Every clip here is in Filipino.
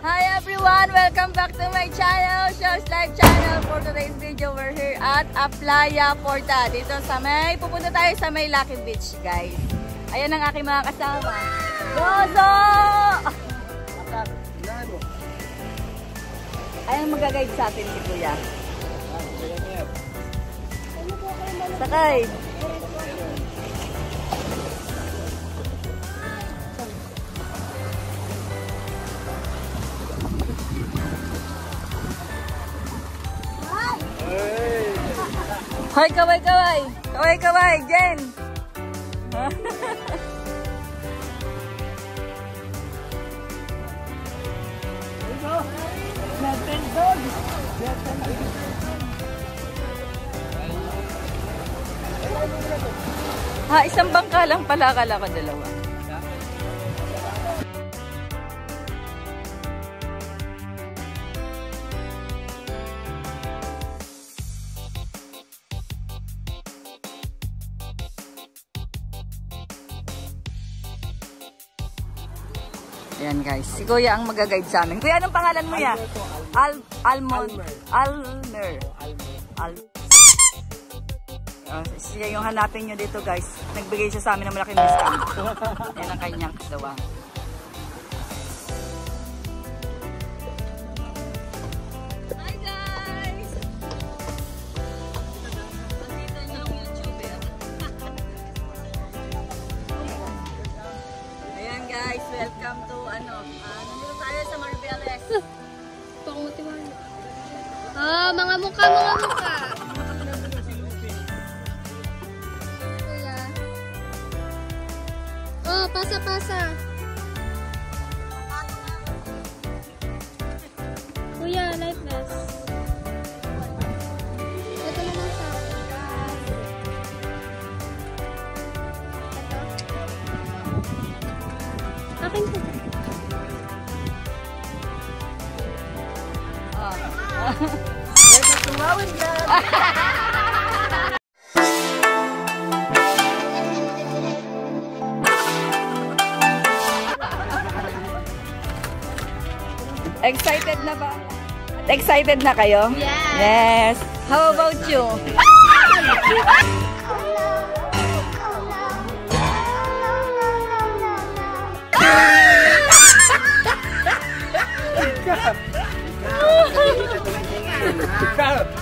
Hi everyone! Welcome back to my channel, Show's Life channel. For today's video, we're here at Playa Porta. Dito sa pupunta tayo sa may Lucky Beach, guys. Ayan ang aking mga kasama. Gozo! Ayan mag-guide sa atin si Kuya. Sakay! Hoy, kaway, kaway! Kaway, kaway! Jen! Ha, isang bangka lang pala, akala ko dalawa. Ayan guys, si Kuya ang mag-guide sa amin. Kuya, anong pangalan mo ya? Almer. Siya yung hanapin nyo dito guys. Nagbigay siya sa amin ng malaking discount. Yan ang kanyang kasawang. Hi guys! Nakita niyo ang YouTuber. Ayan guys, welcome to nandito tayo sa Marbeles. Pangutiwala. Mga mukha, mga mukha. Kuya. Oh, pasa-pasa. Kuya, life vest. Ito na lang sa akin po. Welcome to Mawin Vlog! Excited na ba? Excited na kayo? Yes! Yes! How about you?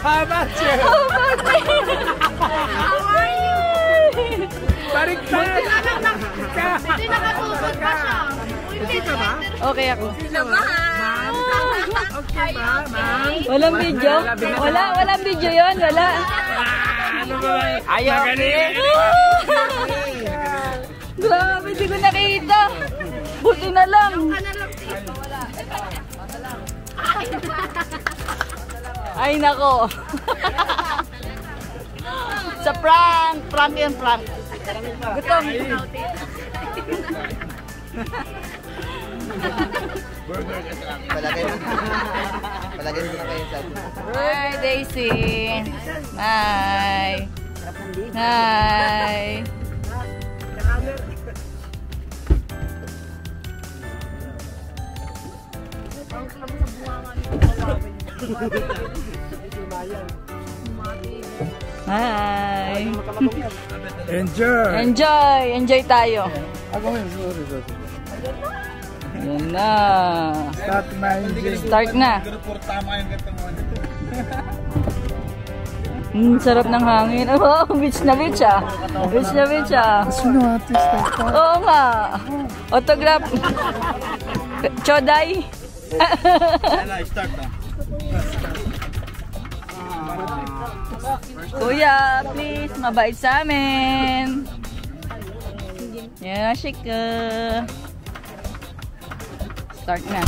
How about you? How are you? Baliktad! Hindi nakatubod pa siya. Okay ka ba? Okay ako. Ma'am? Okay ba, ma'am? Walang video? Walang video yun? Wala? Ano ba? Ayaw! Grabe, di ko nakita. Buti na lang. Ay, nako. Sa prank. Prank yan, prank. Gutom. Palagay mo na kayo sa atin. Hi, Daisy. Hi. Hi. Hi. Enjoy! Enjoy tayo. Ako yun, sorry. Yan na. Start na enjoy. Start na. Sarap ng hangin. Oh, beach na beach ah. Beach na beach ah. Sino artist ito? Oo nga. Autograph. Choday. Start na. Kuya, please, mabait sa amin. Yeah, shake. Start na.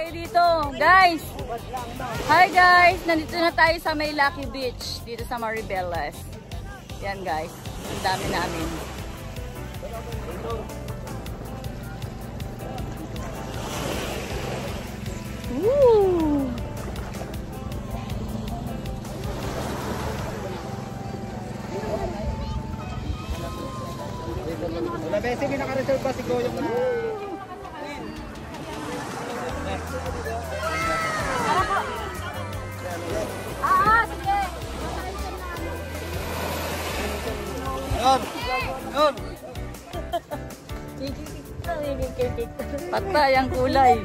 kayo dito. Guys! Hi guys! Nandito na tayo sa may Lucky Beach. Dito sa Maribeles. Yan guys. Ang dami namin. Woo! Wala besi, may naka-reserve pa si Goyong na. Sige! Yun! Patay ang kulay.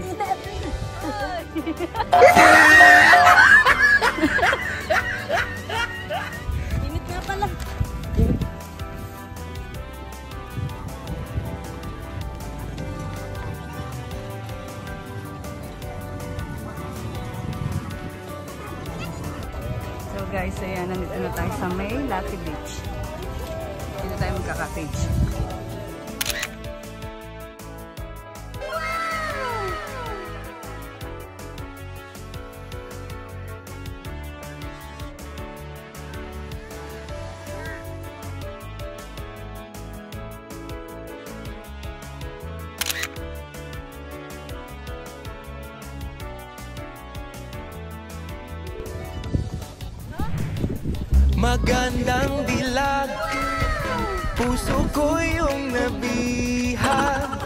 Init nga pala. So guys, ayan, nandito na tayo sa may Lucky Beach. Dito tayo magkaka-page. Magandang dilag, puso ko yung nabihag.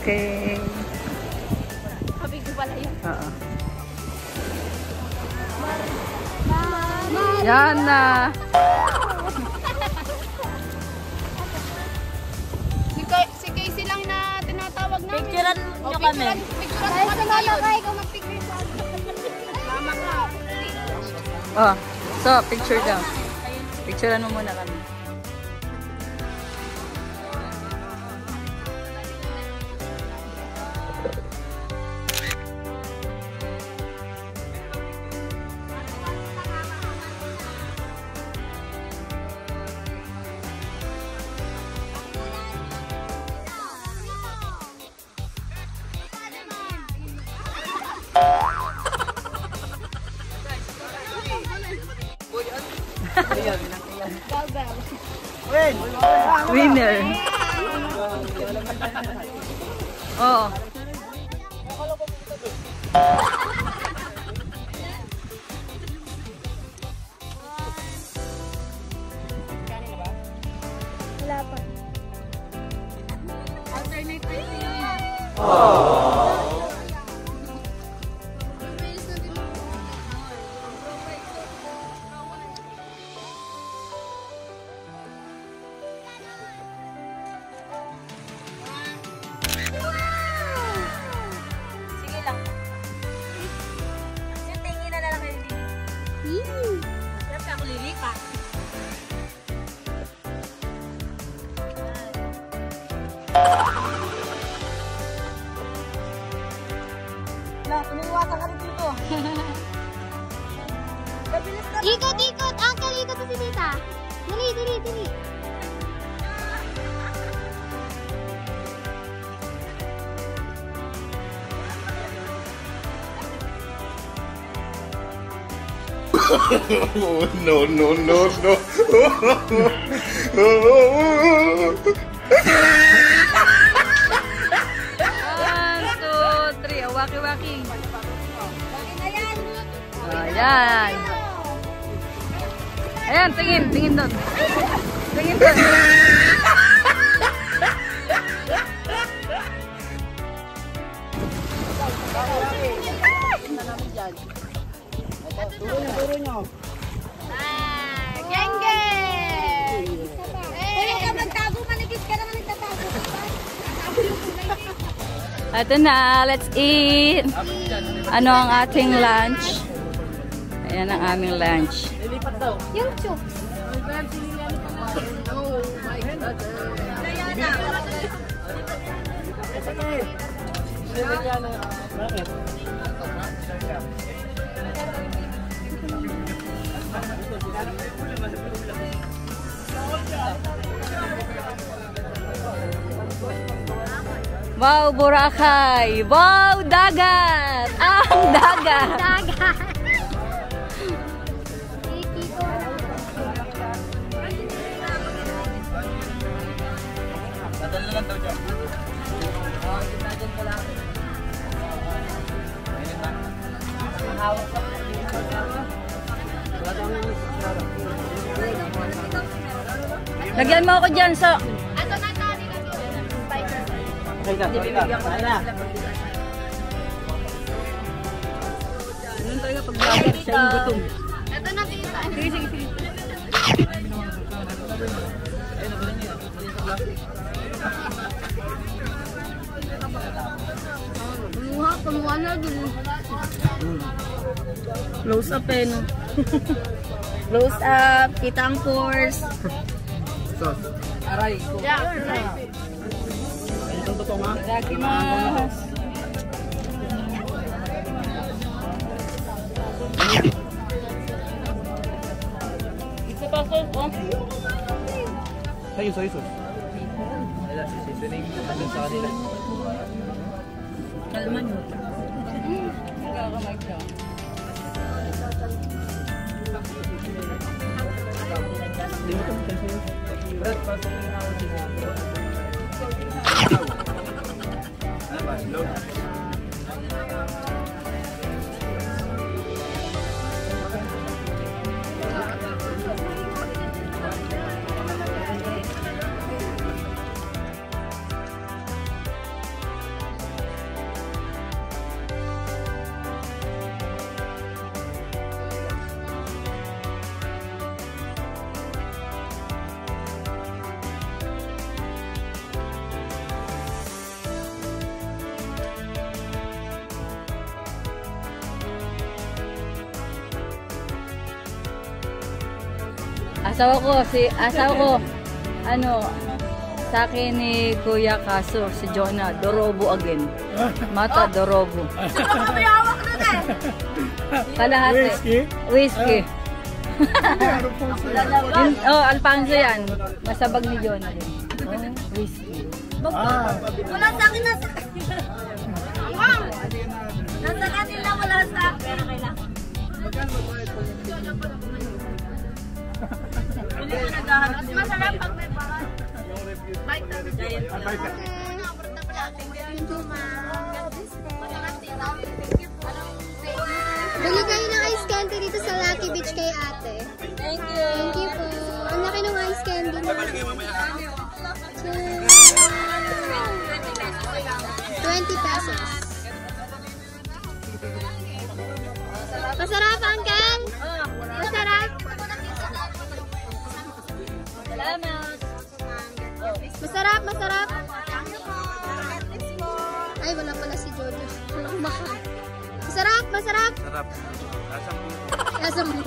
Okay. Sabi ko pala yun. Oo. Yan na. Si Casey lang na tinatawag namin. Picturean nyo kami. Picturean mo kami kayo. Ikaw mag-picture sa mama ka. Oh, so picture daw. Picturean mo muna kami. Winner. Oo. Wala pa. Sige lang. Kasi tingin na lang kayo dito. Sarap ka ako lilipat. Piniwakan ka rin dito. Ikot, ikot. Uncle, ikot sa si tita. Dali, dali, dali. Oh, no, no, no, no. 1, 2, 3. Waki-waki. Ayan. Ayan, tingin. Tingin doon. Tingin doon. Turo nyo. Geng, geng! Kaya ka magtago, manipis ka naman nagtatago. Ito na, let's eat. Ano ang ating lunch? Ayan ang aming lunch. Yung chooks. Wow, Boracay! Wow, dagat! Ang dagat! Dagat. Dadal na lang daw dyan. Lagyan mo ako dyan, so. Ato na tali lang yun. Okay na, okay na. Ganun talaga pag dagat siya yung gutom. Ito na tita. Sige, sige, sige. Kumuha na dun. Close up eh, no? Close up, kita ang pores. Aray. Yeah. Itong totoo nga. Dakimas. Isa pa ko, oh. Sayos, sayos. Wala, seasoning natin sa kanila. Kalman mo. Nagkakamay ka. Hindi mo ito magkansin. Brad, pasok mo na ako dito. Ano ba? Slow. Asawa ko, ano, sa akin ni Kuya Kaso, si Jonah, Dorobo again. Mata Dorobo. May hawak na eh. Kalahati. Whiskey. Oh, Alfonso yan. Masabag ni Jonah din. Whiskey. Wala sa akin, nasa akin. Nasa kanila, wala sa akin. Okay lang. Mas masarap pag may pangat. Bite na giant. Bili kayo ng ice candy dito sa Lucky Beach kay ate. Thank you. Thank you po. Ang laki ng ice candy mo. 20 pesos. Masarap, Uncle? Masarap? Salamat. Masarap, masarap. Ay, wala pala si Jojo. Masarap, masarap. Sarap. Lasang mo.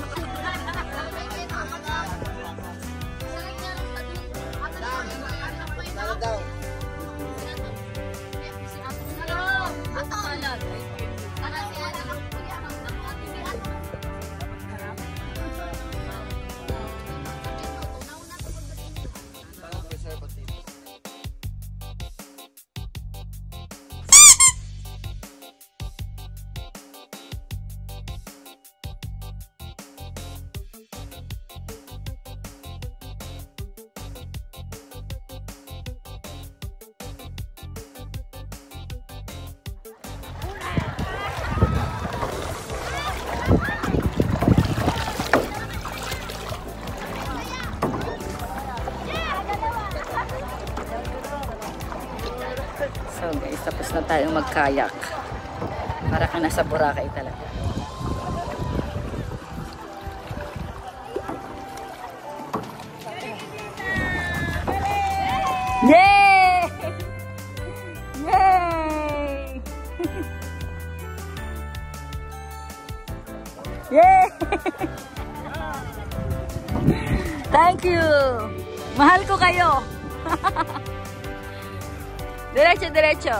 So guys, tapos na tayong mag-kayak. Para ka nasa Boracay talaga. Yay! Yay! Yay! Thank you! Mahal ko kayo! Diretso, diretso.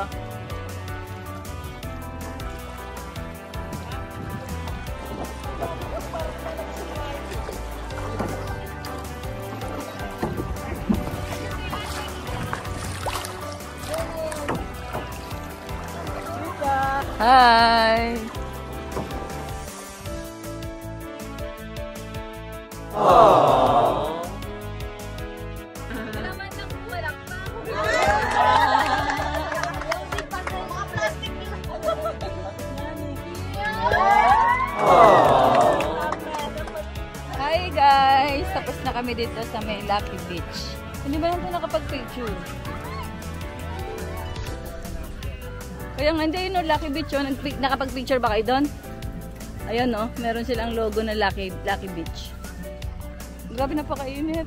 Hi! Hi guys! Tapos na kami dito sa may Lucky Beach. Hindi ba lang po nakapag-picture? Kaya nga hindi yun, Lucky Beach yun. Nakapag-picture ba kayo doon? Ayun no, meron silang logo na Lucky Beach. Grabe napakainit.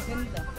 Ganda.